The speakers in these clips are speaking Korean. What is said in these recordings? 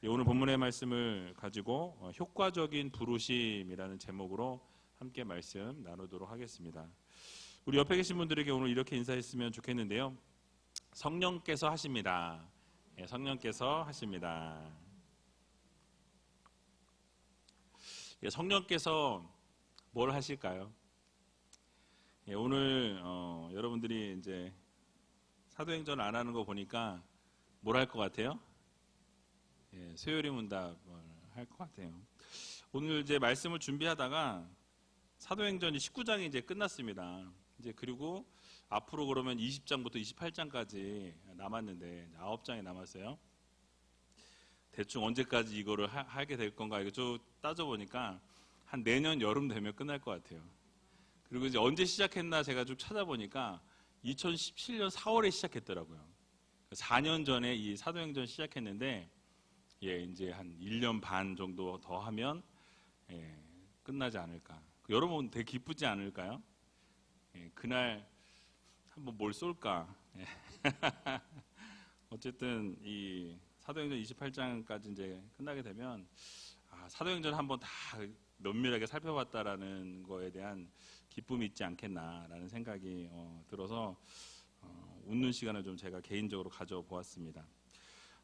오늘 본문의 말씀을 가지고 효과적인 부르심이라는 제목으로 함께 말씀 나누도록 하겠습니다. 우리 옆에 계신 분들에게 오늘 이렇게 인사했으면 좋겠는데요. 성령께서 하십니다. 성령께서 하십니다. 성령께서 뭘 하실까요? 오늘 여러분들이 이제 사도행전 안 하는 거 보니까 뭘 할 것 같아요? 수요일 문답을 할 것 같아요. 오늘 이제 말씀을 준비하다가 사도행전이 19장이 이제 끝났습니다. 이제 그리고 앞으로 그러면 20장부터 28장까지 남았는데 9장이 남았어요. 대충 언제까지 이거를 하게 될 건가 이거 좀 따져보니까 한 내년 여름 되면 끝날 것 같아요. 그리고 이제 언제 시작했나 제가 좀 찾아보니까 2017년 4월에 시작했더라고요. 4년 전에 이 사도행전 시작했는데 이제 한 1년 반 정도 더 하면 끝나지 않을까. 여러분 되게 기쁘지 않을까요? 그날 한번 뭘 쏠까. 어쨌든 이 사도행전 28장까지 이제 끝나게 되면 사도행전 한번 다 면밀하게 살펴봤다라는 거에 대한 기쁨이 있지 않겠나라는 생각이 들어서 웃는 시간을 좀 제가 개인적으로 가져보았습니다.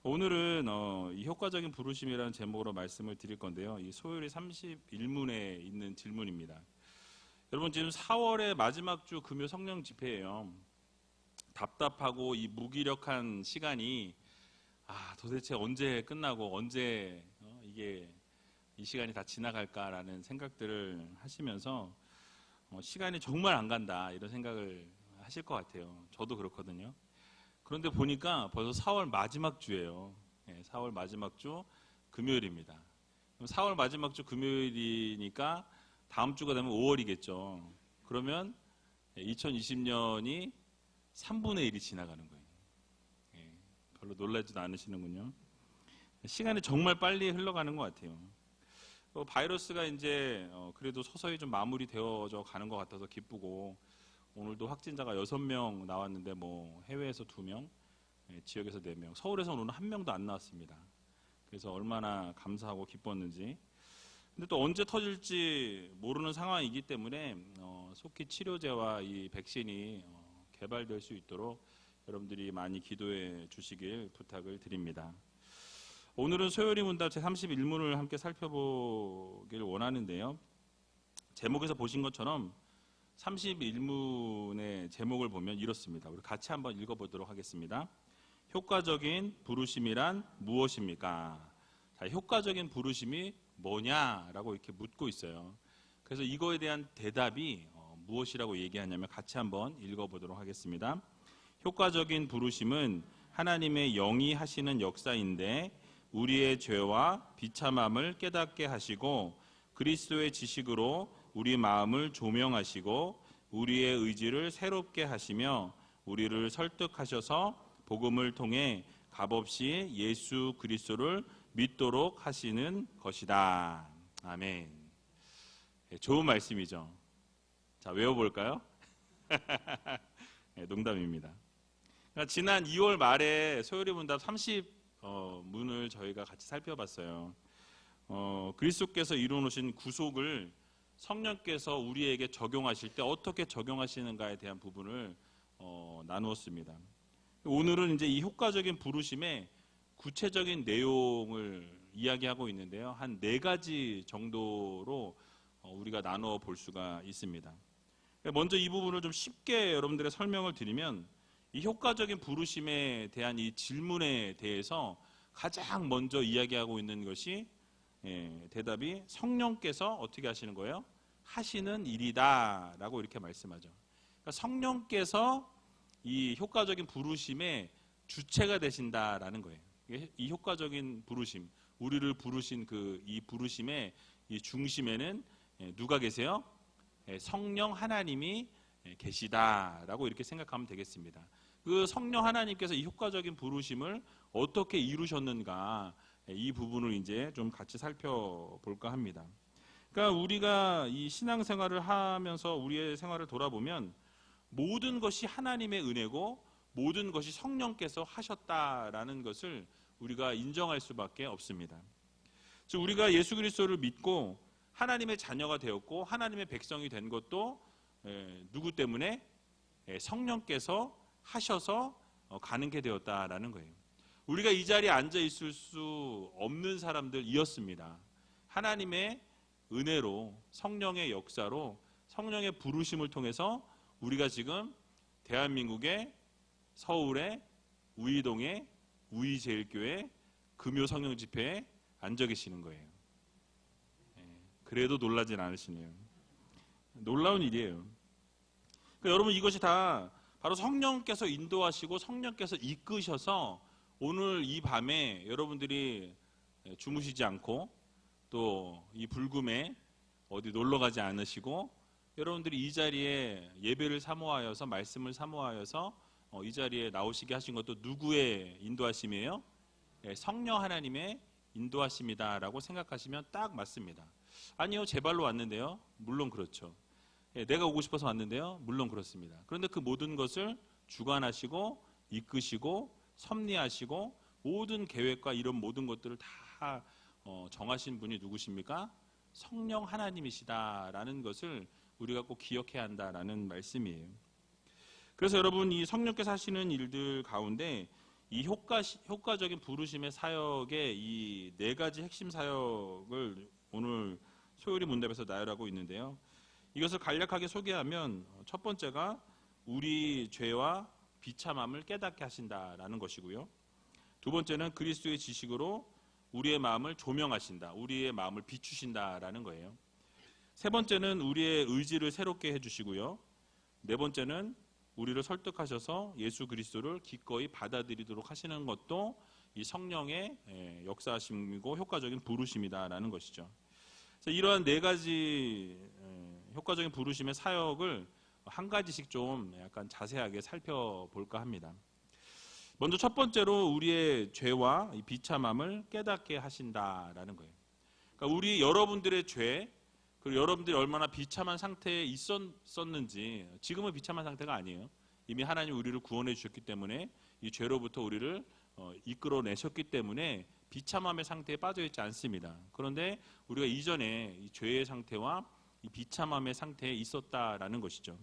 오늘은 이 효과적인 부르심이라는 제목으로 말씀을 드릴 건데요. 이 소요리 31문에 있는 질문입니다. 여러분 지금 4월의 마지막 주 금요 성령 집회예요. 답답하고 이 무기력한 시간이 도대체 언제 끝나고 언제 이게 이 시간이 다 지나갈까라는 생각들을 하시면서 시간이 정말 안 간다 이런 생각을 하실 것 같아요. 저도 그렇거든요. 그런데 보니까 벌써 4월 마지막 주예요. 4월 마지막 주 금요일입니다. 4월 마지막 주 금요일이니까 다음 주가 되면 5월이겠죠. 그러면 2020년이 3분의 1이 지나가는 거예요. 별로 놀라지도 않으시는군요. 시간이 정말 빨리 흘러가는 것 같아요. 바이러스가 이제 그래도 서서히 좀 마무리되어져 가는 것 같아서 기쁘고, 오늘도 확진자가 6명 나왔는데 해외에서 2명, 지역에서 4명, 서울에서는 오늘 1명도 안 나왔습니다. 그래서 얼마나 감사하고 기뻤는지. 근데 또 언제 터질지 모르는 상황이기 때문에 속히 치료제와 이 백신이 개발될 수 있도록 여러분들이 많이 기도해 주시길 부탁을 드립니다. 오늘은 소요리 문답 제31문을 함께 살펴보길 원하는데요. 제목에서 보신 것처럼 31문의 제목을 보면 이렇습니다. 우리 같이 한번 읽어보도록 하겠습니다. 효과적인 부르심이란 무엇입니까? 자, 효과적인 부르심이 뭐냐라고 이렇게 묻고 있어요. 그래서 이거에 대한 대답이 무엇이라고 얘기하냐면 같이 한번 읽어보도록 하겠습니다. 효과적인 부르심은 하나님의 영이 하시는 역사인데 우리의 죄와 비참함을 깨닫게 하시고 그리스도의 지식으로 우리 마음을 조명하시고 우리의 의지를 새롭게 하시며 우리를 설득하셔서 복음을 통해 값없이 예수 그리스도를 믿도록 하시는 것이다. 아멘. 좋은 말씀이죠. 자, 외워볼까요? 농담입니다. 그러니까 지난 2월 말에 소요리 문답 30문을 저희가 같이 살펴봤어요. 그리스도께서 이루어놓으신 구속을 성령께서 우리에게 적용하실 때 어떻게 적용하시는가에 대한 부분을 나누었습니다. 오늘은 이제 이 효과적인 부르심의 구체적인 내용을 이야기하고 있는데요. 한 4가지 정도로 우리가 나누어 볼 수가 있습니다. 먼저 이 부분을 좀 쉽게 여러분들의 설명을 드리면, 이 효과적인 부르심에 대한 이 질문에 대해서 가장 먼저 이야기하고 있는 것이 대답이 성령께서 어떻게 하시는 거예요? 하시는 일이다 라고 이렇게 말씀하죠. 그러니까 성령께서 이 효과적인 부르심의 주체가 되신다라는 거예요. 이 효과적인 부르심, 우리를 부르신 이 부르심의 이 중심에는 누가 계세요? 성령 하나님이 계시다라고 이렇게 생각하면 되겠습니다. 그 성령 하나님께서 이 효과적인 부르심을 어떻게 이루셨는가, 이 부분을 이제 좀 같이 살펴볼까 합니다. 그러니까 우리가 이 신앙생활을 하면서 우리의 생활을 돌아보면 모든 것이 하나님의 은혜고 모든 것이 성령께서 하셨다라는 것을 우리가 인정할 수밖에 없습니다. 즉 우리가 예수 그리스도를 믿고 하나님의 자녀가 되었고 하나님의 백성이 된 것도 누구 때문에? 성령께서 하셔서 가능케 되었다라는 거예요. 우리가 이 자리에 앉아 있을 수 없는 사람들이었습니다. 하나님의 은혜로, 성령의 역사로, 성령의 부르심을 통해서 우리가 지금 대한민국의 서울의 우이동의 우이제일교회 금요성령집회에 앉아 계시는 거예요. 그래도 놀라진 않으시네요. 놀라운 일이에요. 그러니까 여러분 이것이 다 바로 성령께서 인도하시고 성령께서 이끄셔서 오늘 이 밤에 여러분들이 주무시지 않고 또 이 불금에 어디 놀러 가지 않으시고 여러분들이 이 자리에 예배를 사모하여서 말씀을 사모하여서 이 자리에 나오시게 하신 것도 누구의 인도하심이에요? 성령 하나님의 인도하심이다라고 생각하시면 딱 맞습니다. 아니요, 제 발로 왔는데요. 물론 그렇죠. 내가 오고 싶어서 왔는데요. 물론 그렇습니다. 그런데 그 모든 것을 주관하시고 이끄시고 섭리하시고 모든 계획과 이런 모든 것들을 다 정하신 분이 누구십니까? 성령 하나님이시다라는 것을 우리가 꼭 기억해야 한다라는 말씀이에요. 그래서 여러분 이 성령께서 하시는 일들 가운데 이 효과적인 부르심의 사역의 이 네 가지 핵심 사역을 오늘 소요리 문답에서 나열하고 있는데요. 이것을 간략하게 소개하면 첫 번째가 우리 죄와 비참함을 깨닫게 하신다라는 것이고요. 두 번째는 그리스도의 지식으로 우리의 마음을 조명하신다. 우리의 마음을 비추신다라는 거예요. 세 번째는 우리의 의지를 새롭게 해주시고요. 네 번째는 우리를 설득하셔서 예수 그리스도를 기꺼이 받아들이도록 하시는 것도 이 성령의 역사하심이고 효과적인 부르심이다라는 것이죠. 그래서 이러한 네 가지 효과적인 부르심의 사역을 한 가지씩 좀 약간 자세하게 살펴볼까 합니다. 먼저 첫 번째로 우리의 죄와 이 비참함을 깨닫게 하신다라는 거예요. 그러니까 여러분들의 죄, 그리고 여러분들이 얼마나 비참한 상태에 있었는지, 지금은 비참한 상태가 아니에요. 이미 하나님 우리를 구원해 주셨기 때문에 이 죄로부터 우리를 이끌어내셨기 때문에 비참함의 상태에 빠져 있지 않습니다. 그런데 우리가 이전에 이 죄의 상태와 이 비참함의 상태에 있었다라는 것이죠.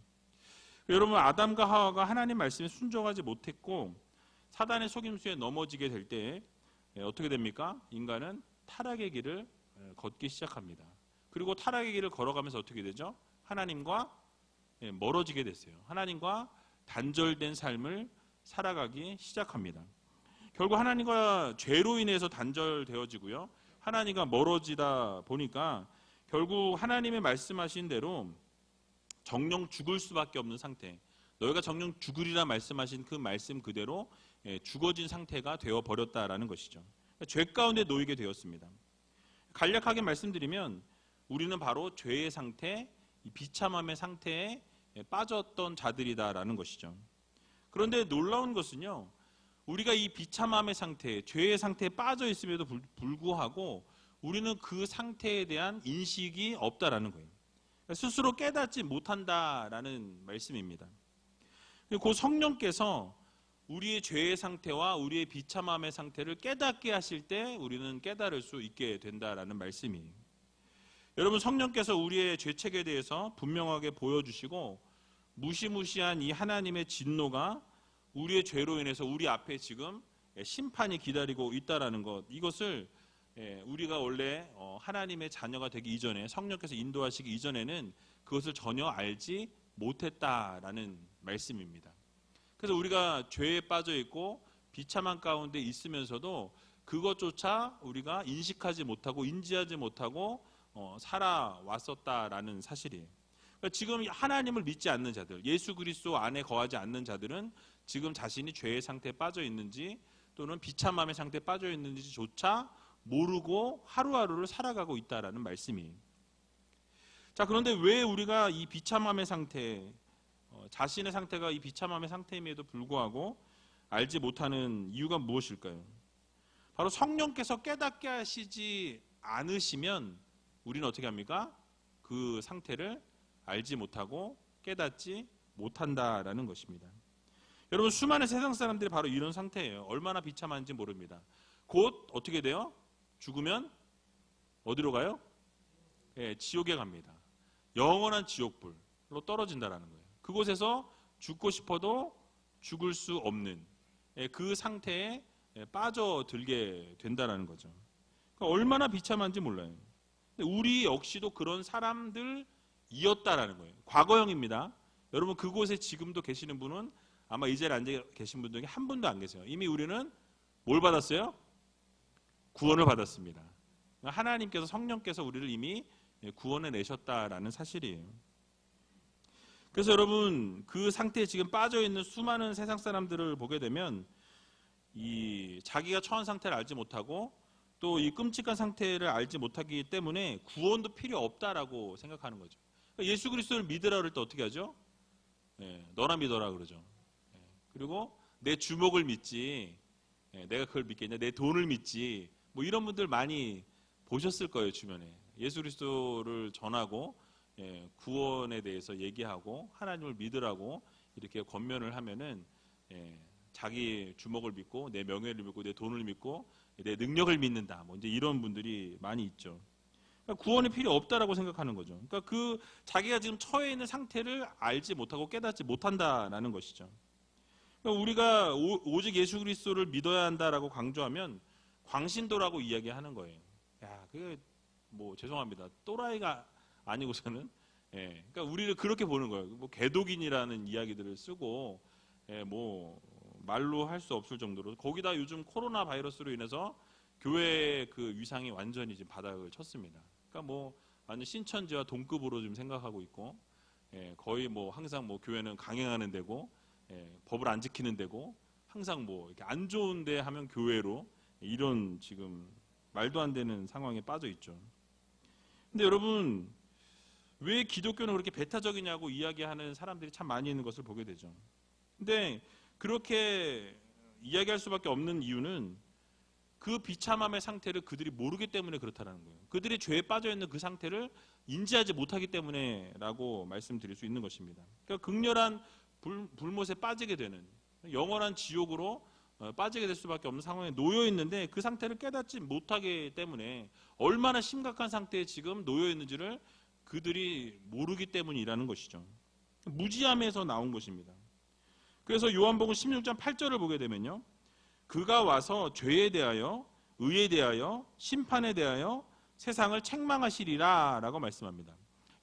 여러분 아담과 하와가 하나님 말씀에 순종하지 못했고 사단의 속임수에 넘어지게 될 때 어떻게 됩니까? 인간은 타락의 길을 걷기 시작합니다. 그리고 타락의 길을 걸어가면서 어떻게 되죠? 하나님과 멀어지게 됐어요. 하나님과 단절된 삶을 살아가기 시작합니다. 결국 하나님과 죄로 인해서 단절되어지고요. 하나님과 멀어지다 보니까 결국 하나님의 말씀하신 대로 정령 죽을 수밖에 없는 상태, 너희가 정령 죽으리라 말씀하신 그 말씀 그대로 죽어진 상태가 되어버렸다라는 것이죠. 죄 가운데 놓이게 되었습니다. 간략하게 말씀드리면 우리는 바로 죄의 상태, 비참함의 상태에 빠졌던 자들이다라는 것이죠. 그런데 놀라운 것은요, 우리가 이 비참함의 상태, 죄의 상태에 빠져 있음에도 불구하고 우리는 그 상태에 대한 인식이 없다라는 거예요. 스스로 깨닫지 못한다라는 말씀입니다. 그 성령께서 우리의 죄의 상태와 우리의 비참함의 상태를 깨닫게 하실 때 우리는 깨달을 수 있게 된다라는 말씀이에요. 여러분 성령께서 우리의 죄책에 대해서 분명하게 보여주시고 무시무시한 이 하나님의 진노가 우리의 죄로 인해서 우리 앞에 지금 심판이 기다리고 있다라는 것, 이것을 우리가 원래 하나님의 자녀가 되기 이전에 성령께서 인도하시기 이전에는 그것을 전혀 알지 못했다라는 말씀입니다. 그래서 우리가 죄에 빠져 있고 비참한 가운데 있으면서도 그것조차 우리가 인식하지 못하고 인지하지 못하고 살아왔었다라는 사실이에요. 그러니까 지금 하나님을 믿지 않는 자들, 예수 그리스도 안에 거하지 않는 자들은 지금 자신이 죄의 상태에 빠져 있는지 또는 비참함의 상태에 빠져 있는지조차 모르고 하루하루를 살아가고 있다라는 말씀이에요. 자, 그런데 왜 우리가 이 비참함의 상태, 자신의 상태가 이 비참함의 상태임에도 불구하고 알지 못하는 이유가 무엇일까요? 바로 성령께서 깨닫게 하시지 않으시면 우리는 어떻게 합니까? 그 상태를 알지 못하고 깨닫지 못한다라는 것입니다. 여러분 수많은 세상 사람들이 바로 이런 상태예요. 얼마나 비참한지 모릅니다. 곧 어떻게 돼요? 죽으면 어디로 가요? 예, 지옥에 갑니다. 영원한 지옥불로 떨어진다라는 거예요. 그곳에서 죽고 싶어도 죽을 수 없는 그 상태에 빠져들게 된다는 거죠. 그러니까 얼마나 비참한지 몰라요. 우리 역시도 그런 사람들이었다라는 거예요. 과거형입니다. 여러분 그곳에 지금도 계시는 분은 아마 이 자리에 앉아 계신 분 중에 한 분도 안 계세요. 이미 우리는 뭘 받았어요? 구원을 받았습니다. 하나님께서 성령께서 우리를 이미 구원해 내셨다라는 사실이에요. 그래서 여러분 그 상태에 지금 빠져있는 수많은 세상 사람들을 보게 되면 이 자기가 처한 상태를 알지 못하고 또 이 끔찍한 상태를 알지 못하기 때문에 구원도 필요 없다라고 생각하는 거죠. 그러니까 예수 그리스도를 믿으라 그럴 때 어떻게 하죠? 너나 믿어라 그러죠. 그리고 내 주먹을 믿지, 내가 그걸 믿겠냐? 내 돈을 믿지. 뭐 이런 분들 많이 보셨을 거예요, 주변에. 예수 그리스도를 전하고 구원에 대해서 얘기하고 하나님을 믿으라고 이렇게 권면을 하면은 자기 주먹을 믿고 내 명예를 믿고 내 돈을 믿고 내 능력을 믿는다. 뭐 이제 이런 분들이 많이 있죠. 그러니까 구원이 필요 없다라고 생각하는 거죠. 그러니까 그 자기가 지금 처해 있는 상태를 알지 못하고 깨닫지 못한다라는 것이죠. 그러니까 우리가 오직 예수 그리스도를 믿어야 한다라고 강조하면 광신도라고 이야기하는 거예요. 야, 그게 뭐 죄송합니다. 또라이가 아니고서는 그러니까 우리를 그렇게 보는 거예요. 뭐 개독인이라는 이야기들을 쓰고 뭐 말로 할 수 없을 정도로 거기다 요즘 코로나 바이러스로 인해서 교회의 그 위상이 완전히 지금 바닥을 쳤습니다. 그러니까 뭐 완전 신천지와 동급으로 좀 생각하고 있고 거의 뭐 항상 뭐 교회는 강행하는 데고 법을 안 지키는 데고 항상 뭐 이렇게 안 좋은데 하면 교회로 이런 지금 말도 안 되는 상황에 빠져 있죠. 근데 여러분 왜 기독교는 그렇게 배타적이냐고 이야기하는 사람들이 참 많이 있는 것을 보게 되죠. 근데 그렇게 이야기할 수밖에 없는 이유는 그 비참함의 상태를 그들이 모르기 때문에 그렇다는 거예요. 그들이 죄에 빠져 있는 그 상태를 인지하지 못하기 때문에라고 말씀드릴 수 있는 것입니다. 그러니까 극렬한 불못에 빠지게 되는 영원한 지옥으로 빠지게 될 수밖에 없는 상황에 놓여 있는데 그 상태를 깨닫지 못하기 때문에 얼마나 심각한 상태에 지금 놓여 있는지를 그들이 모르기 때문이라는 것이죠. 무지함에서 나온 것입니다. 그래서 요한복음 16장 8절을 보게 되면요. 그가 와서 죄에 대하여 의에 대하여 심판에 대하여 세상을 책망하시리라 라고 말씀합니다.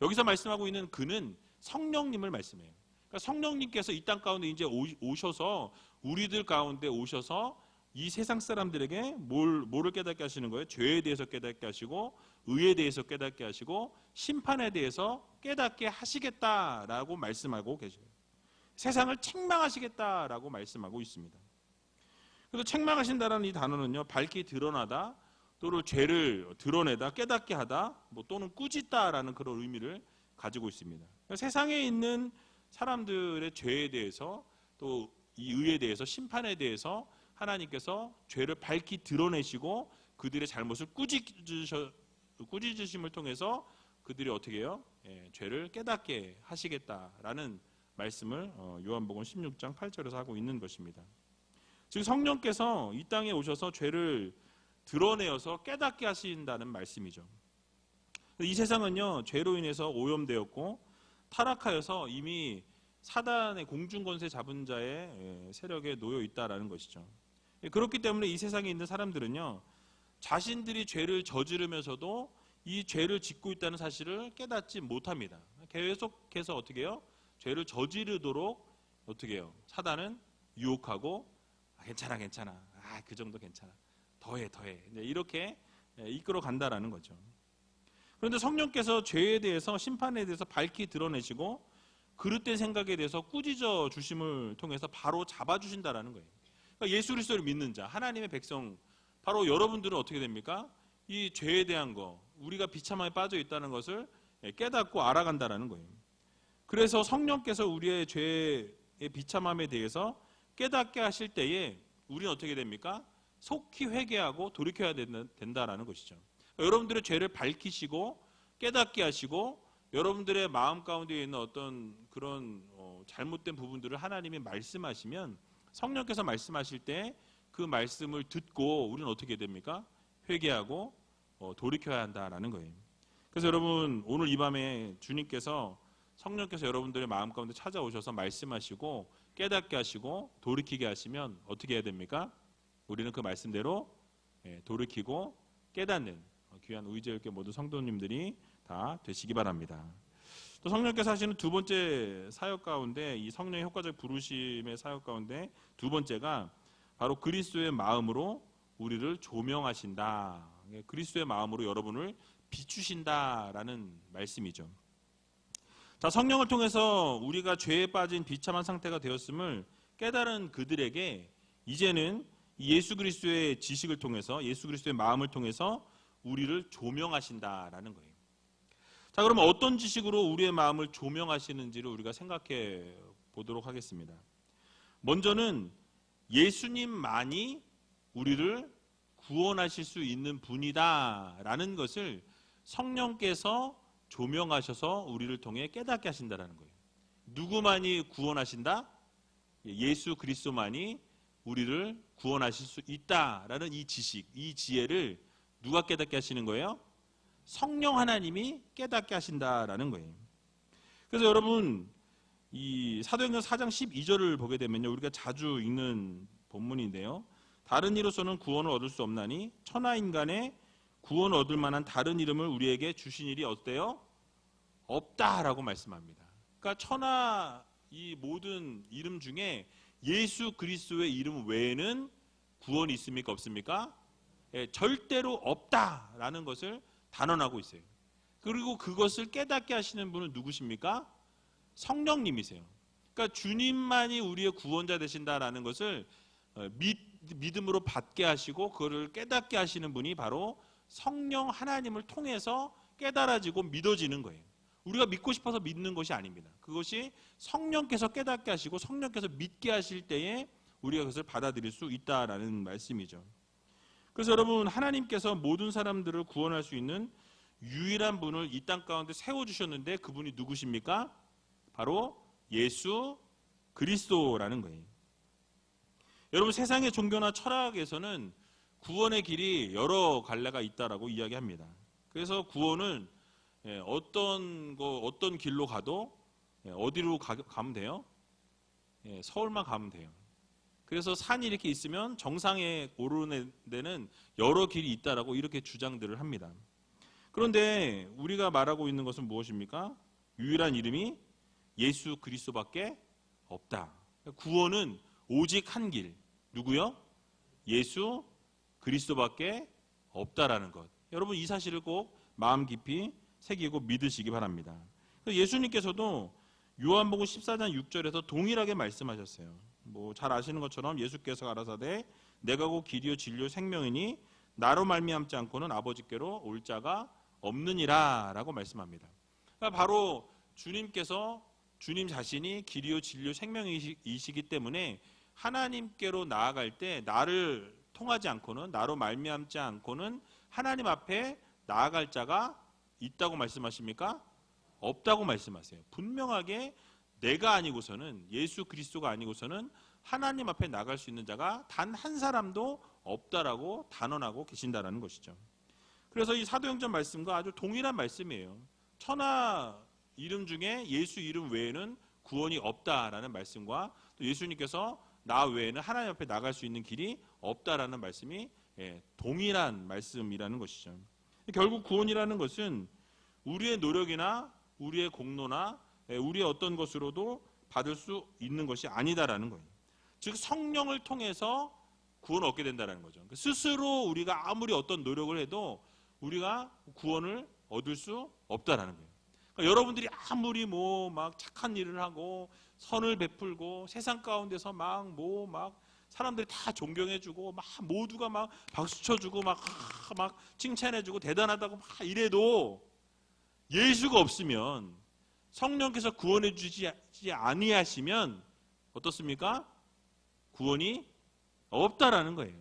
여기서 말씀하고 있는 그는 성령님을 말씀해요. 그러니까 성령님께서 이 땅 가운데 이제 오셔서 우리들 가운데 오셔서 이 세상 사람들에게 뭐를 깨닫게 하시는 거예요? 죄에 대해서 깨닫게 하시고 의에 대해서 깨닫게 하시고 심판에 대해서 깨닫게 하시겠다라고 말씀하고 계셔요. 세상을 책망하시겠다라고 말씀하고 있습니다. 그래서 책망하신다라는 이 단어는요, 밝히 드러나다, 또는 죄를 드러내다, 깨닫게 하다, 뭐 또는 꾸짖다라는 그런 의미를 가지고 있습니다. 그러니까 세상에 있는 사람들의 죄에 대해서 또 이 의에 대해서 심판에 대해서 하나님께서 죄를 밝히 드러내시고 그들의 잘못을 꾸짖으심을 통해서 그들이 어떻게 해요? 죄를 깨닫게 하시겠다라는 말씀을 요한복음 16장 8절에서 하고 있는 것입니다. 즉 성령께서 이 땅에 오셔서 죄를 드러내어서 깨닫게 하신다는 말씀이죠. 이 세상은요 죄로 인해서 오염되었고 타락하여서 이미 사단의 공중권세 잡은 자의 세력에 놓여 있다라는 것이죠. 그렇기 때문에 이 세상에 있는 사람들은요 자신들이 죄를 저지르면서도 이 죄를 짓고 있다는 사실을 깨닫지 못합니다. 계속해서 어떻게 해요? 죄를 저지르도록 어떻게 해요? 사단은 유혹하고 괜찮아 그 정도 괜찮아 더해 이렇게 이끌어 간다라는 거죠. 그런데 성령께서 죄에 대해서 심판에 대해서 밝히 드러내시고 그릇된 생각에 대해서 꾸짖어 주심을 통해서 바로 잡아주신다라는 거예요. 그러니까 예수 그리스도를 믿는 자 하나님의 백성 바로 여러분들은 어떻게 됩니까? 이 죄에 대한 거 우리가 비참함에 빠져 있다는 것을 깨닫고 알아간다라는 거예요. 그래서 성령께서 우리의 죄의 비참함에 대해서 깨닫게 하실 때에 우리는 어떻게 됩니까? 속히 회개하고 돌이켜야 된다라는 것이죠. 여러분들의 죄를 밝히시고 깨닫게 하시고 여러분들의 마음 가운데 있는 어떤 그런 잘못된 부분들을 하나님이 말씀하시면 성령께서 말씀하실 때 그 말씀을 듣고 우리는 어떻게 됩니까? 회개하고 돌이켜야 한다라는 거예요. 그래서 여러분 오늘 이 밤에 주님께서 성령께서 여러분들의 마음 가운데 찾아오셔서 말씀하시고 깨닫게 하시고 돌이키게 하시면 어떻게 해야 됩니까? 우리는 그 말씀대로 돌이키고 깨닫는 귀한 의지있게 모든 성도님들이 다 되시기 바랍니다. 또 성령께서 하시는 두 번째 사역 가운데 이 성령의 효과적 부르심의 사역 가운데 두 번째가 바로 그리스도의 마음으로 우리를 조명하신다. 그리스도의 마음으로 여러분을 비추신다라는 말씀이죠. 자, 성령을 통해서 우리가 죄에 빠진 비참한 상태가 되었음을 깨달은 그들에게 이제는 예수 그리스도의 지식을 통해서 예수 그리스도의 마음을 통해서 우리를 조명하신다라는 거예요. 자, 그러면 어떤 지식으로 우리의 마음을 조명하시는지를 우리가 생각해 보도록 하겠습니다. 먼저는 예수님만이 우리를 구원하실 수 있는 분이다라는 것을 성령께서 조명하셔서 우리를 통해 깨닫게 하신다라는 거예요. 누구만이 구원하신다? 예수 그리스도만이 우리를 구원하실 수 있다라는 이 지식, 이 지혜를 누가 깨닫게 하시는 거예요? 성령 하나님이 깨닫게 하신다라는 거예요. 그래서 여러분 이 사도행전 4장 12절을 보게 되면요, 우리가 자주 읽는 본문인데요, 다른 이로서는 구원을 얻을 수 없나니 천하 인간의 구원을 얻을 만한 다른 이름을 우리에게 주신 일이 어때요? 없다라고 말씀합니다. 그러니까 천하 이 모든 이름 중에 예수 그리스도의 이름 외에는 구원이 있습니까? 없습니까? 절대로 없다라는 것을 단언하고 있어요. 그리고 그것을 깨닫게 하시는 분은 누구십니까? 성령님이세요. 그러니까 주님만이 우리의 구원자 되신다라는 것을 믿음으로 받게 하시고 그거를 깨닫게 하시는 분이 바로 성령 하나님을 통해서 깨달아지고 믿어지는 거예요. 우리가 믿고 싶어서 믿는 것이 아닙니다. 그것이 성령께서 깨닫게 하시고 성령께서 믿게 하실 때에 우리가 그것을 받아들일 수 있다라는 말씀이죠. 그래서 여러분 하나님께서 모든 사람들을 구원할 수 있는 유일한 분을 이 땅 가운데 세워주셨는데 그분이 누구십니까? 바로 예수 그리스도라는 거예요. 여러분 세상의 종교나 철학에서는 구원의 길이 여러 갈래가 있다라고 이야기합니다. 그래서 구원은 어떤 길로 가도 어디로 가면 돼요? 서울만 가면 돼요. 그래서 산이 이렇게 있으면 정상에 오르는 데는 여러 길이 있다라고 이렇게 주장들을 합니다. 그런데 우리가 말하고 있는 것은 무엇입니까? 유일한 이름이 예수 그리스도밖에 없다. 구원은 오직 한 길. 누구요? 예수 그리스도밖에 없다라는 것. 여러분 이 사실을 꼭 마음 깊이 새기고 믿으시기 바랍니다. 예수님께서도 요한복음 14장 6절에서 동일하게 말씀하셨어요. 잘 아시는 것처럼 예수께서 가라사대 내가 곧 길이요 진리요 생명이니 나로 말미암지 않고는 아버지께로 올 자가 없느니라 라고 말씀합니다. 그러니까 바로 주님께서 주님 자신이 길이요 진리요 생명이시기 때문에 하나님께로 나아갈 때 나를 통하지 않고는 나로 말미암지 않고는 하나님 앞에 나아갈 자가 있다고 말씀하십니까? 없다고 말씀하세요. 분명하게 내가 아니고서는 예수 그리스도가 아니고서는 하나님 앞에 나갈 수 있는 자가 단 한 사람도 없다라고 단언하고 계신다라는 것이죠. 그래서 이 사도행전 말씀과 아주 동일한 말씀이에요. 천하 이름 중에 예수 이름 외에는 구원이 없다라는 말씀과 또 예수님께서 나 외에는 하나님 앞에 나갈 수 있는 길이 없다라는 말씀이 동일한 말씀이라는 것이죠. 결국 구원이라는 것은 우리의 노력이나 우리의 공로나 우리의 어떤 것으로도 받을 수 있는 것이 아니다라는 거예요. 즉 성령을 통해서 구원을 얻게 된다는 거죠. 스스로 우리가 아무리 어떤 노력을 해도 우리가 구원을 얻을 수 없다라는 거예요. 그러니까 여러분들이 아무리 막 착한 일을 하고 선을 베풀고 세상 가운데서 막 사람들이 다 존경해주고 모두가 막 박수 쳐주고 막 칭찬해주고 대단하다고 막 이래도 예수가 없으면 성령께서 구원해 주지 아니하시면 어떻습니까? 구원이 없다라는 거예요.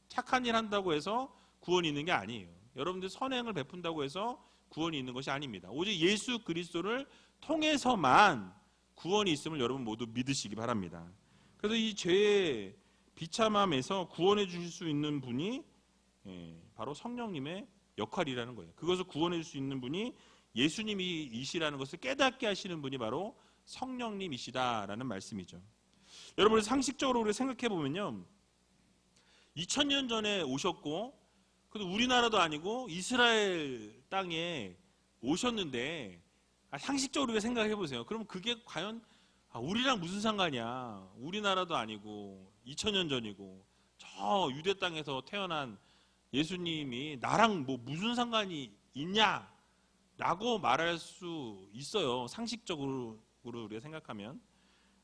착한 일 한다고 해서 구원이 있는 게 아니에요. 여러분들 선행을 베푼다고 해서 구원이 있는 것이 아닙니다. 오직 예수 그리스도를 통해서만 구원이 있음을 여러분 모두 믿으시기 바랍니다. 그래서 이 죄의 비참함에서 구원해 주실 수 있는 분이 바로 성령님의 역할이라는 거예요. 그것을 구원해 줄 수 있는 분이 예수님이시라는 것을 깨닫게 하시는 분이 바로 성령님이시다라는 말씀이죠. 여러분, 상식적으로 우리 생각해 보면요, 2000년 전에 오셨고, 그래도 우리나라도 아니고 이스라엘 땅에 오셨는데, 상식적으로 우리가 생각해 보세요. 그럼 그게 과연 우리랑 무슨 상관이야? 우리나라도 아니고 2000년 전이고 저 유대 땅에서 태어난 예수님이 나랑 뭐 무슨 상관이 있냐라고 말할 수 있어요. 상식적으로 우리가 생각하면.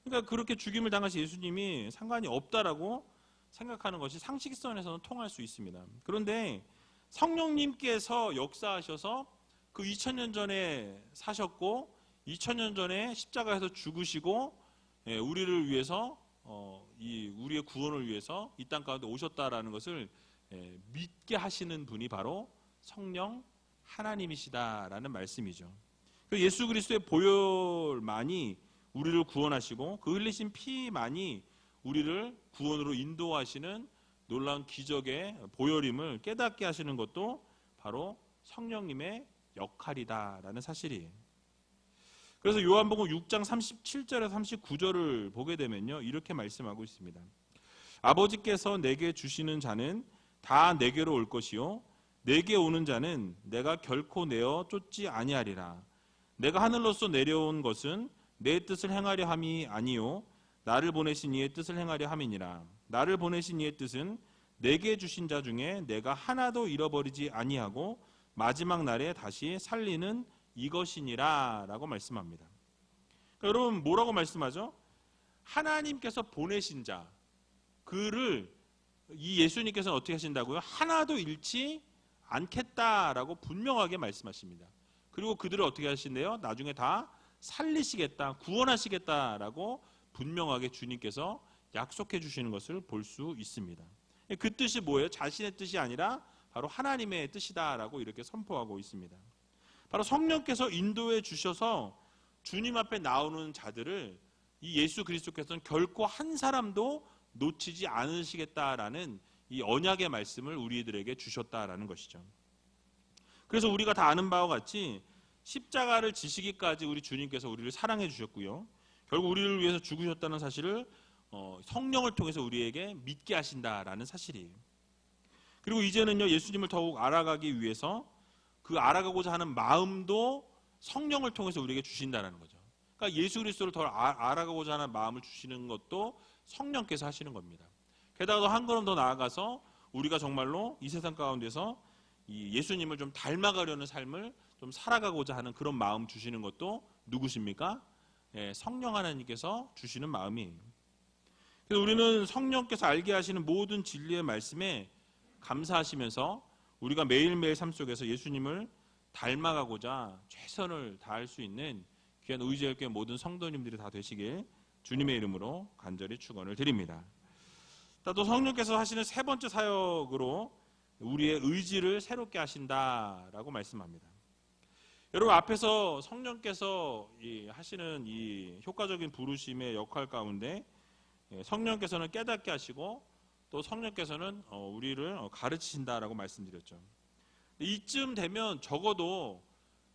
그러니까 그렇게 죽임을 당하신 예수님이 상관이 없다라고 생각하는 것이 상식선에서는 통할 수 있습니다. 그런데 성령님께서 역사하셔서 그 2000년 전에 사셨고 2000년 전에 십자가에서 죽으시고 우리를 위해서 우리의 구원을 위해서 이 땅 가운데 오셨다라는 것을 믿게 하시는 분이 바로 성령 하나님이시다라는 말씀이죠. 예수 그리스도의 보혈만이 우리를 구원하시고 그 흘리신 피만이 우리를 구원으로 인도하시는 놀라운 기적의 보혈임을 깨닫게 하시는 것도 바로 성령님의 역할이다라는 사실이에요. 그래서 요한복음 6장 37절에서 39절을 보게 되면요, 이렇게 말씀하고 있습니다. 아버지께서 내게 주시는 자는 다 내게로 올 것이요 내게 오는 자는 내가 결코 내어 쫓지 아니하리라. 내가 하늘로서 내려온 것은 내 뜻을 행하려 함이 아니요 나를 보내신 이의 뜻을 행하려 함이니라. 나를 보내신 이의 뜻은 내게 주신 자 중에 내가 하나도 잃어버리지 아니하고 마지막 날에 다시 살리는 이것이니라 라고 말씀합니다. 그러니까 여러분, 뭐라고 말씀하죠? 하나님께서 보내신 자, 그를 이 예수님께서는 어떻게 하신다고요? 하나도 잃지 않겠다라고 분명하게 말씀하십니다. 그리고 그들을 어떻게 하신대요? 나중에 다 살리시겠다, 구원하시겠다라고 분명하게 주님께서 약속해 주시는 것을 볼 수 있습니다. 그 뜻이 뭐예요? 자신의 뜻이 아니라 바로 하나님의 뜻이다라고 이렇게 선포하고 있습니다. 바로 성령께서 인도해 주셔서 주님 앞에 나오는 자들을 이 예수 그리스도께서는 결코 한 사람도 놓치지 않으시겠다라는 이 언약의 말씀을 우리들에게 주셨다라는 것이죠. 그래서 우리가 다 아는 바와 같이 십자가를 지시기까지 우리 주님께서 우리를 사랑해 주셨고요, 결국 우리를 위해서 죽으셨다는 사실을 성령을 통해서 우리에게 믿게 하신다라는 사실이에요. 그리고 이제는요, 예수님을 더욱 알아가기 위해서 그 알아가고자 하는 마음도 성령을 통해서 우리에게 주신다는 거죠. 그러니까 예수 그리스도를 더 알아가고자 하는 마음을 주시는 것도 성령께서 하시는 겁니다. 게다가 한 걸음 더 나아가서 우리가 정말로 이 세상 가운데서 이 예수님을 좀 닮아가려는 삶을 좀 살아가고자 하는 그런 마음 주시는 것도 누구십니까? 성령 하나님께서 주시는 마음이에요. 그래서 우리는 성령께서 알게 하시는 모든 진리의 말씀에 감사하시면서 우리가 매일매일 삶 속에서 예수님을 닮아가고자 최선을 다할 수 있는 귀한 의지할교회 모든 성도님들이 다 되시길 주님의 이름으로 간절히 축원을 드립니다. 또 성령께서 하시는 세 번째 사역으로 우리의 의지를 새롭게 하신다라고 말씀합니다. 여러분, 앞에서 성령께서 하시는 이 효과적인 부르심의 역할 가운데 성령께서는 깨닫게 하시고 또 성령께서는 우리를 가르치신다라고 말씀드렸죠. 이쯤 되면 적어도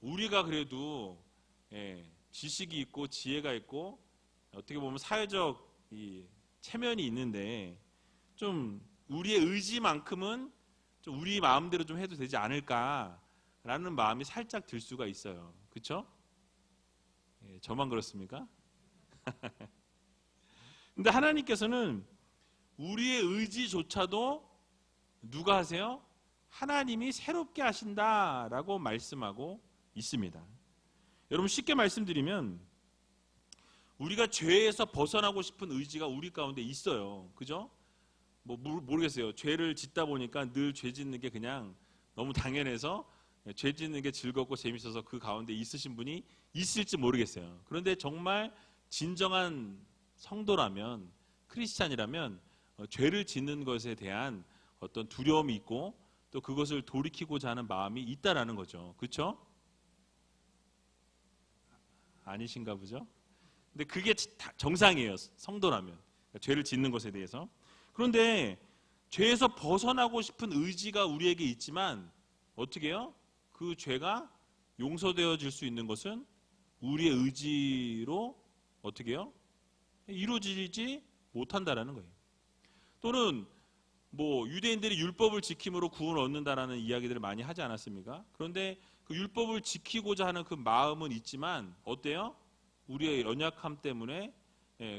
우리가 그래도 지식이 있고 지혜가 있고 어떻게 보면 사회적 체면이 있는데 좀 우리의 의지만큼은 좀 우리 마음대로 좀 해도 되지 않을까라는 마음이 살짝 들 수가 있어요. 그렇죠? 저만 그렇습니까? 근데 하나님께서는 우리의 의지조차도 누가 하세요? 하나님이 새롭게 하신다라고 말씀하고 있습니다. 여러분, 쉽게 말씀드리면 우리가 죄에서 벗어나고 싶은 의지가 우리 가운데 있어요. 그죠? 모르겠어요. 죄를 짓다 보니까 늘 죄 짓는 게 그냥 너무 당연해서 죄 짓는 게 즐겁고 재밌어서 그 가운데 있으신 분이 있을지 모르겠어요. 그런데 정말 진정한 성도라면, 크리스찬이라면 죄를 짓는 것에 대한 어떤 두려움이 있고 또 그것을 돌이키고자 하는 마음이 있다라는 거죠. 그렇죠? 아니신가 보죠? 근데 그게 정상이에요. 성도라면. 죄를 짓는 것에 대해서. 그런데 죄에서 벗어나고 싶은 의지가 우리에게 있지만 어떻게 해요? 그 죄가 용서되어질 수 있는 것은 우리의 의지로 어떻게 해요? 이루어지지 못한다라는 거예요. 또는 뭐 유대인들이 율법을 지킴으로 구원을 얻는다라는 이야기들을 많이 하지 않았습니까? 그런데 그 율법을 지키고자 하는 그 마음은 있지만 어때요? 우리의 연약함 때문에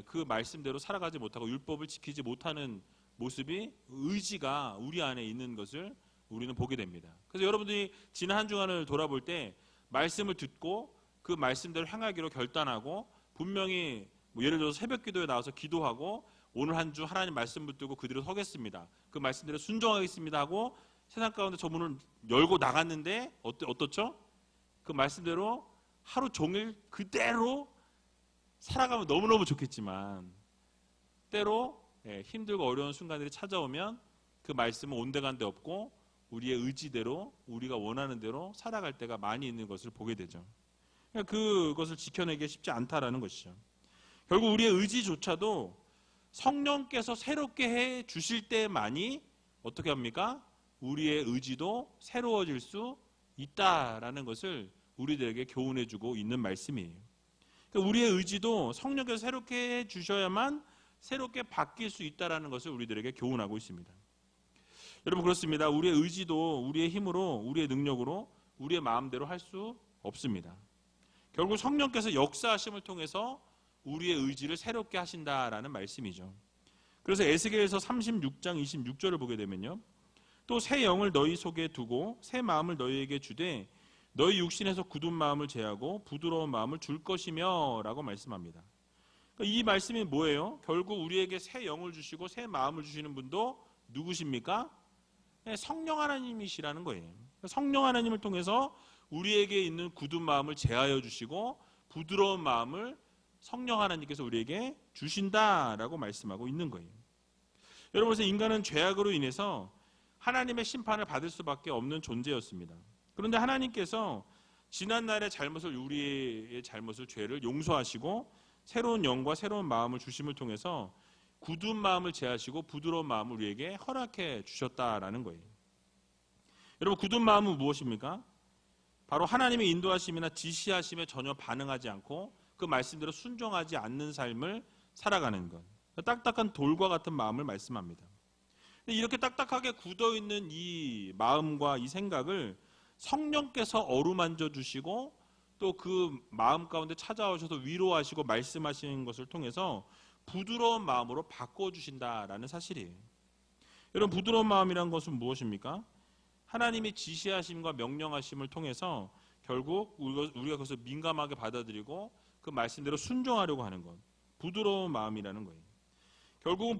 그 말씀대로 살아가지 못하고 율법을 지키지 못하는 모습이 의지가 우리 안에 있는 것을 우리는 보게 됩니다. 그래서 여러분들이 지난 한 주간을 돌아볼 때 말씀을 듣고 그 말씀대로 행하기로 결단하고 분명히 뭐 예를 들어서 새벽 기도에 나와서 기도하고 오늘 한 주 하나님 말씀 붙들고 그대로 서겠습니다. 그 말씀대로 순종하겠습니다 하고 세상 가운데 저 문을 열고 나갔는데 어떻죠? 그 말씀대로 하루 종일 그대로 살아가면 너무너무 좋겠지만 때로 힘들고 어려운 순간들이 찾아오면 그 말씀은 온데간데 없고 우리의 의지대로 우리가 원하는 대로 살아갈 때가 많이 있는 것을 보게 되죠. 그것을 지켜내기 쉽지 않다라는 것이죠. 결국 우리의 의지조차도 성령께서 새롭게 해 주실 때만이 어떻게 합니까? 우리의 의지도 새로워질 수 있다라는 것을 우리들에게 교훈해 주고 있는 말씀이에요. 그러니까 우리의 의지도 성령께서 새롭게 해 주셔야만 새롭게 바뀔 수 있다라는 것을 우리들에게 교훈하고 있습니다. 여러분 그렇습니다. 우리의 의지도 우리의 힘으로 우리의 능력으로 우리의 마음대로 할 수 없습니다. 결국 성령께서 역사하심을 통해서 우리의 의지를 새롭게 하신다라는 말씀이죠. 그래서 에스겔서 36장 26절을 보게 되면요. 또 새 영을 너희 속에 두고 새 마음을 너희에게 주되 너희 육신에서 굳은 마음을 제하고 부드러운 마음을 줄 것이며 라고 말씀합니다. 그러니까 이 말씀이 뭐예요? 결국 우리에게 새 영을 주시고 새 마음을 주시는 분도 누구십니까? 성령 하나님이시라는 거예요. 성령 하나님을 통해서 우리에게 있는 굳은 마음을 제하여 주시고 부드러운 마음을 성령 하나님께서 우리에게 주신다라고 말씀하고 있는 거예요. 여러분, 그래서 인간은 죄악으로 인해서 하나님의 심판을 받을 수밖에 없는 존재였습니다. 그런데 하나님께서 지난날의 잘못을 우리의 잘못을 죄를 용서하시고 새로운 영과 새로운 마음을 주심을 통해서 굳은 마음을 제하시고 부드러운 마음을 우리에게 허락해 주셨다라는 거예요. 여러분 굳은 마음은 무엇입니까? 바로 하나님의 인도하심이나 지시하심에 전혀 반응하지 않고 그 말씀대로 순종하지 않는 삶을 살아가는 것. 딱딱한 돌과 같은 마음을 말씀합니다. 이렇게 딱딱하게 굳어있는 이 마음과 이 생각을 성령께서 어루만져 주시고 또 그 마음 가운데 찾아오셔서 위로하시고 말씀하시는 것을 통해서 부드러운 마음으로 바꿔주신다라는 사실이에요. 여러분 부드러운 마음이란 것은 무엇입니까? 하나님이 지시하심과 명령하심을 통해서 결국 우리가 그것을 민감하게 받아들이고 그 말씀대로 순종하려고 하는 것. 부드러운 마음이라는 거예요. 결국은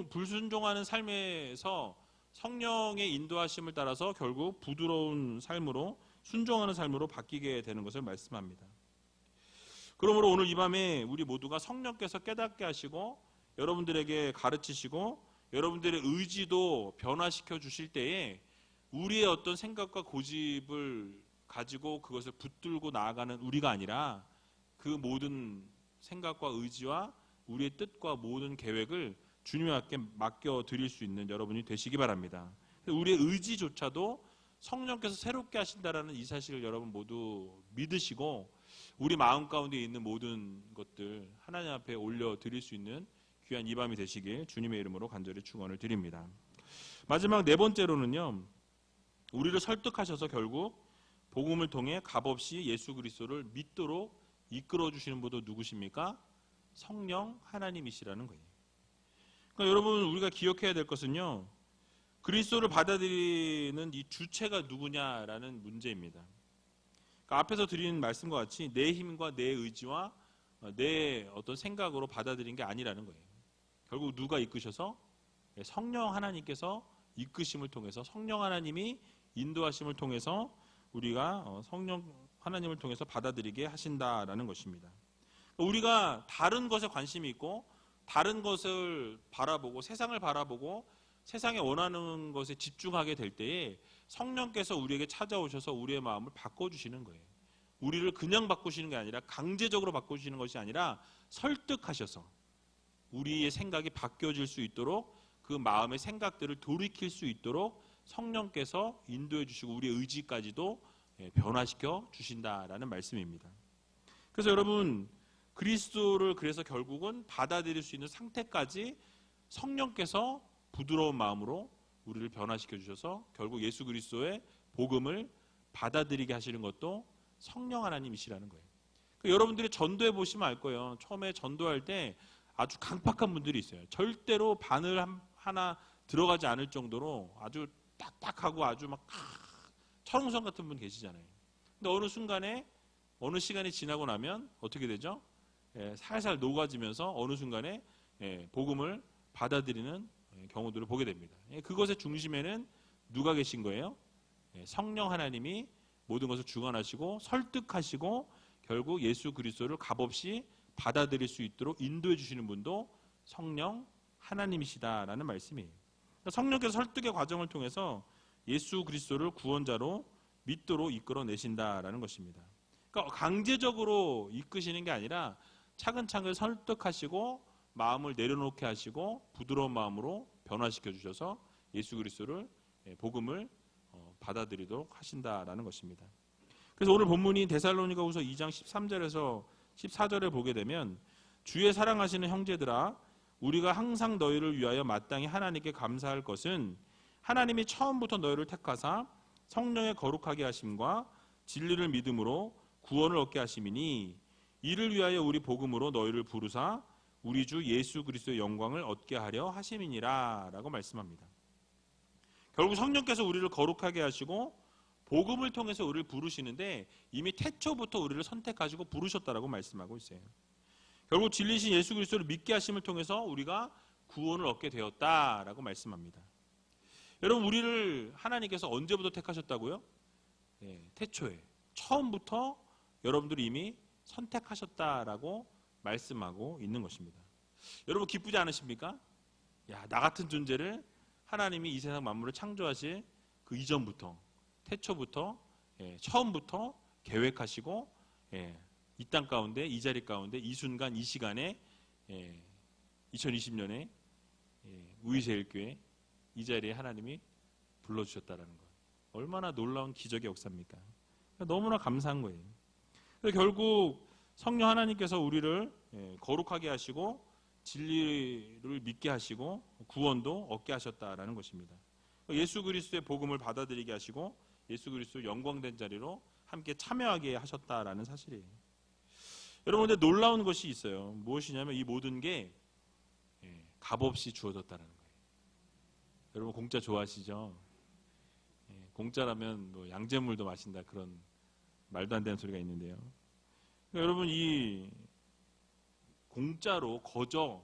불순종하는 삶에서 성령의 인도하심을 따라서 결국 부드러운 삶으로 순종하는 삶으로 바뀌게 되는 것을 말씀합니다. 그러므로 오늘 이 밤에 우리 모두가 성령께서 깨닫게 하시고 여러분들에게 가르치시고 여러분들의 의지도 변화시켜 주실 때에 우리의 어떤 생각과 고집을 가지고 그것을 붙들고 나아가는 우리가 아니라 그 모든 생각과 의지와 우리의 뜻과 모든 계획을 주님께 맡겨드릴 수 있는 여러분이 되시기 바랍니다. 우리의 의지조차도 성령께서 새롭게 하신다라는 이 사실을 여러분 모두 믿으시고 우리 마음 가운데 있는 모든 것들 하나님 앞에 올려드릴 수 있는 귀한 이 밤이 되시길 주님의 이름으로 간절히 축원을 드립니다. 마지막 네 번째로는요. 우리를 설득하셔서 결국 복음을 통해 값없이 예수 그리스도를 믿도록 이끌어 주시는 분도 누구십니까? 성령 하나님이시라는 거예요. 그러니까 여러분 우리가 기억해야 될 것은요. 그리스도를 받아들이는 이 주체가 누구냐라는 문제입니다. 그러니까 앞에서 드린 말씀과 같이 내 힘과 내 의지와 내 어떤 생각으로 받아들인 게 아니라는 거예요. 결국 누가 이끄셔서 성령 하나님께서 이끄심을 통해서 성령 하나님이 인도하심을 통해서 우리가 성령 하나님을 통해서 받아들이게 하신다라는 것입니다. 우리가 다른 것에 관심이 있고 다른 것을 바라보고 세상을 바라보고 세상에 원하는 것에 집중하게 될 때에 성령께서 우리에게 찾아오셔서 우리의 마음을 바꿔주시는 거예요. 우리를 그냥 바꾸시는 게 아니라 강제적으로 바꿔주시는 것이 아니라 설득하셔서 우리의 생각이 바뀌어질 수 있도록 그 마음의 생각들을 돌이킬 수 있도록 성령께서 인도해 주시고 우리의 의지까지도 변화시켜 주신다라는 말씀입니다. 그래서 여러분 그리스도를 그래서 결국은 받아들일 수 있는 상태까지 성령께서 부드러운 마음으로 우리를 변화시켜 주셔서 결국 예수 그리스도의 복음을 받아들이게 하시는 것도 성령 하나님이시라는 거예요. 그러니까 여러분들이 전도해 보시면 알 거예요. 처음에 전도할 때 아주 강팍한 분들이 있어요. 절대로 바늘 하나 들어가지 않을 정도로 아주 딱딱하고 아주 막 철옹성 같은 분 계시잖아요. 근데 어느 순간에 어느 시간이 지나고 나면 어떻게 되죠? 살살 녹아지면서 어느 순간에 복음을 받아들이는 경우들을 보게 됩니다. 그것의 중심에는 누가 계신 거예요? 성령 하나님이 모든 것을 주관하시고 설득하시고 결국 예수 그리스도를 값없이 받아들일 수 있도록 인도해 주시는 분도 성령 하나님이시다라는 말씀이에요. 성령께서 설득의 과정을 통해서 예수 그리스도를 구원자로 믿도록 이끌어내신다라는 것입니다. 그러니까 강제적으로 이끄시는 게 아니라 차근차근 설득하시고 마음을 내려놓게 하시고 부드러운 마음으로 변화시켜 주셔서 예수 그리스도를 복음을 받아들이도록 하신다라는 것입니다. 그래서 오늘 본문이 데살로니가후서 2장 13절에서 14절에 보게 되면 주의 사랑하시는 형제들아 우리가 항상 너희를 위하여 마땅히 하나님께 감사할 것은 하나님이 처음부터 너희를 택하사 성령의 거룩하게 하심과 진리를 믿음으로 구원을 얻게 하심이니 이를 위하여 우리 복음으로 너희를 부르사 우리 주 예수 그리스도의 영광을 얻게 하려 하심이니라 라고 말씀합니다. 결국 성령께서 우리를 거룩하게 하시고 복음을 통해서 우리를 부르시는데 이미 태초부터 우리를 선택하시고 부르셨다라고 말씀하고 있어요. 결국 진리신 예수 그리스도를 믿게 하심을 통해서 우리가 구원을 얻게 되었다라고 말씀합니다. 여러분 우리를 하나님께서 언제부터 택하셨다고요? 태초에 처음부터 여러분들이 이미 선택하셨다라고 말씀하고 있는 것입니다. 여러분 기쁘지 않으십니까? 나 같은 존재를 하나님이 이 세상 만물을 창조하실 그 이전부터 태초부터 처음부터 계획하시고 이 땅 가운데 이 자리 가운데 이 순간 이 시간에 2020년에 우이세일교회 이 자리에 하나님이 불러주셨다라는 것 얼마나 놀라운 기적의 역사입니까? 너무나 감사한 거예요. 그래서 결국 성령 하나님께서 우리를 거룩하게 하시고 진리를 믿게 하시고 구원도 얻게 하셨다라는 것입니다. 예수 그리스도의 복음을 받아들이게 하시고 예수 그리스도 영광된 자리로 함께 참여하게 하셨다라는 사실이에요. 여러분 근데 놀라운 것이 있어요. 무엇이냐면 이 모든 게 값없이 주어졌다는 거예요. 여러분 공짜 좋아하시죠? 공짜라면 뭐 양잿물도 마신다 그런 말도 안 되는 소리가 있는데요. 그러니까 여러분 이 공짜로 거저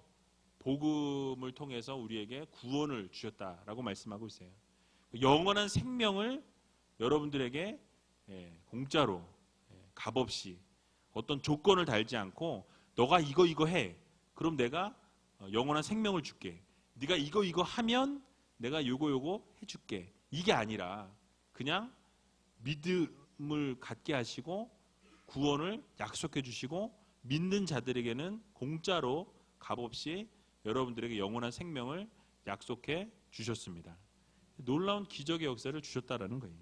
복음을 통해서 우리에게 구원을 주셨다라고 말씀하고 있어요. 영원한 생명을 여러분들에게 공짜로 값없이 어떤 조건을 달지 않고 너가 이거 해. 그럼 내가 영원한 생명을 줄게. 네가 이거 하면 내가 요거 해줄게. 이게 아니라 그냥 믿음을 갖게 하시고 구원을 약속해 주시고 믿는 자들에게는 공짜로 값없이 여러분들에게 영원한 생명을 약속해 주셨습니다. 놀라운 기적의 역사를 주셨다라는 거예요.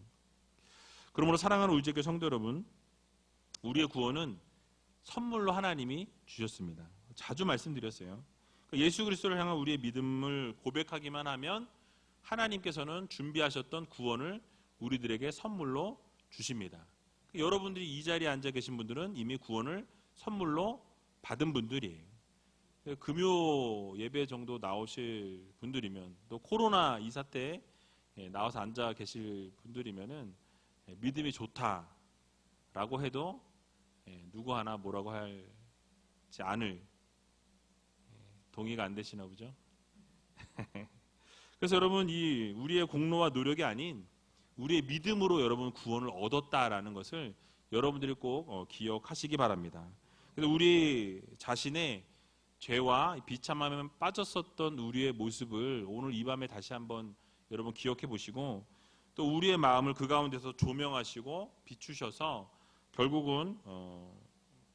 그러므로 사랑하는 우리교회 성도 여러분, 우리의 구원은 선물로 하나님이 주셨습니다. 자주 말씀드렸어요. 예수 그리스도를 향한 우리의 믿음을 고백하기만 하면 하나님께서는 준비하셨던 구원을 우리들에게 선물로 주십니다. 여러분들이 이 자리에 앉아 계신 분들은 이미 구원을 선물로 받은 분들이에요. 금요 예배 정도 나오실 분들이면 또 코로나 이 사태에 나와서 앉아 계실 분들이면은 믿음이 좋다라고 해도 누구 하나 뭐라고 하지 않을 동의가 안 되시나 보죠. 그래서 여러분 이 우리의 공로와 노력이 아닌 우리의 믿음으로 여러분 구원을 얻었다라는 것을 여러분들이 꼭 기억하시기 바랍니다. 그래서 우리 자신의 죄와 비참함에 빠졌었던 우리의 모습을 오늘 이 밤에 다시 한번 여러분 기억해 보시고 또 우리의 마음을 그 가운데서 조명하시고 비추셔서 결국은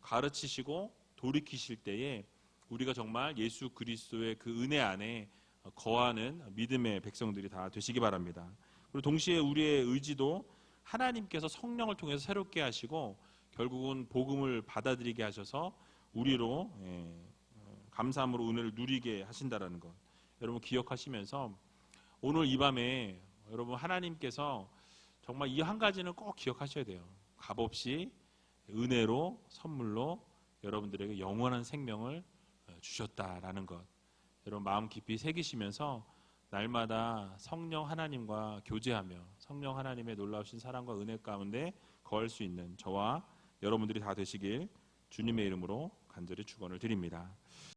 가르치시고 돌이키실 때에 우리가 정말 예수 그리스도의 그 은혜 안에 거하는 믿음의 백성들이 다 되시기 바랍니다. 그리고 동시에 우리의 의지도 하나님께서 성령을 통해서 새롭게 하시고 결국은 복음을 받아들이게 하셔서 우리로 감사함으로 은혜를 누리게 하신다라는 것 여러분 기억하시면서 오늘 이 밤에 여러분 하나님께서 정말 이 한 가지는 꼭 기억하셔야 돼요. 값없이 은혜로 선물로 여러분들에게 영원한 생명을 주셨다라는 것 여러분 마음 깊이 새기시면서 날마다 성령 하나님과 교제하며 성령 하나님의 놀라우신 사랑과 은혜 가운데 거할 수 있는 저와 여러분들이 다 되시길 주님의 이름으로 간절히 축원을 드립니다.